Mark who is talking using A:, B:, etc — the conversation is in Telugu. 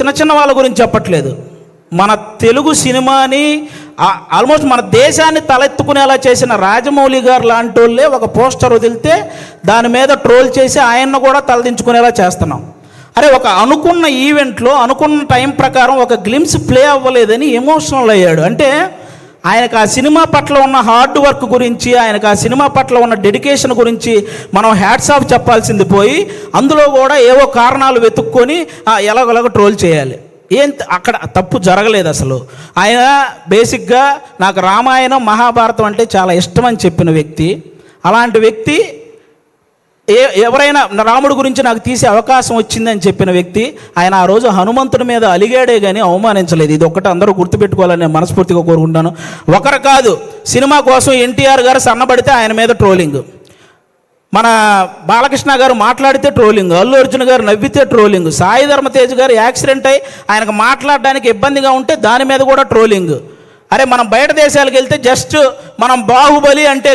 A: చిన్న చిన్న వాళ్ళ గురించి చెప్పట్లేదు. మన తెలుగు సినిమాని ఆల్మోస్ట్ మన దేశాన్ని తలెత్తుకునేలా చేసిన రాజమౌళి గారు లాంటి వాళ్ళే ఒక పోస్టర్ వదిలితే దాని మీద ట్రోల్ చేసి ఆయన్ను కూడా తలదించుకునేలా చేస్తున్నాం. అరే, ఒక అనుకున్న ఈవెంట్లో అనుకున్న టైం ప్రకారం ఒక గ్లిమ్స్ ప్లే అవ్వలేదని ఎమోషనల్ అయ్యాడు. అంటే ఆయనకు ఆ సినిమా పట్ల ఉన్న హార్డ్ వర్క్ గురించి, ఆయనకు ఆ సినిమా పట్ల ఉన్న డెడికేషన్ గురించి మనం హ్యాట్స్ ఆఫ్ చెప్పాల్సింది పోయి అందులో కూడా ఏవో కారణాలు వెతుక్కొని ఎలాగోలాగ ట్రోల్ చేయాలి. అక్కడ తప్పు జరగలేదు అసలు. ఆయన బేసిక్గా నాకు రామాయణం మహాభారతం అంటే చాలా ఇష్టం అని చెప్పిన వ్యక్తి. అలాంటి వ్యక్తి ఎవరైనా రాముడి గురించి నాకు తీసే అవకాశం వచ్చిందని చెప్పిన వ్యక్తి. ఆయన ఆ రోజు హనుమంతుడి మీద అలిగాడే కానీ అవమానించలేదు. ఇది ఒక్కటి అందరూ గుర్తుపెట్టుకోవాలని నేను మనస్ఫూర్తిగా కోరుకుంటాను. ఒకరు కాదు, సినిమా కోసం ఎన్టీఆర్ గారు సన్నబడితే ఆయన మీద ట్రోలింగ్, మన బాలకృష్ణ గారు మాట్లాడితే ట్రోలింగ్, అల్లు అర్జున్ గారు నవ్వితే ట్రోలింగ్, సాయి ధర్మ తేజ్ గారు యాక్సిడెంట్ అయ్యి ఆయనకు మాట్లాడడానికి ఇబ్బందిగా ఉంటే దాని మీద కూడా ట్రోలింగ్. అరే, మనం బయట దేశాలకు వెళ్తే జస్ట్ మనం బాహుబలి అంటే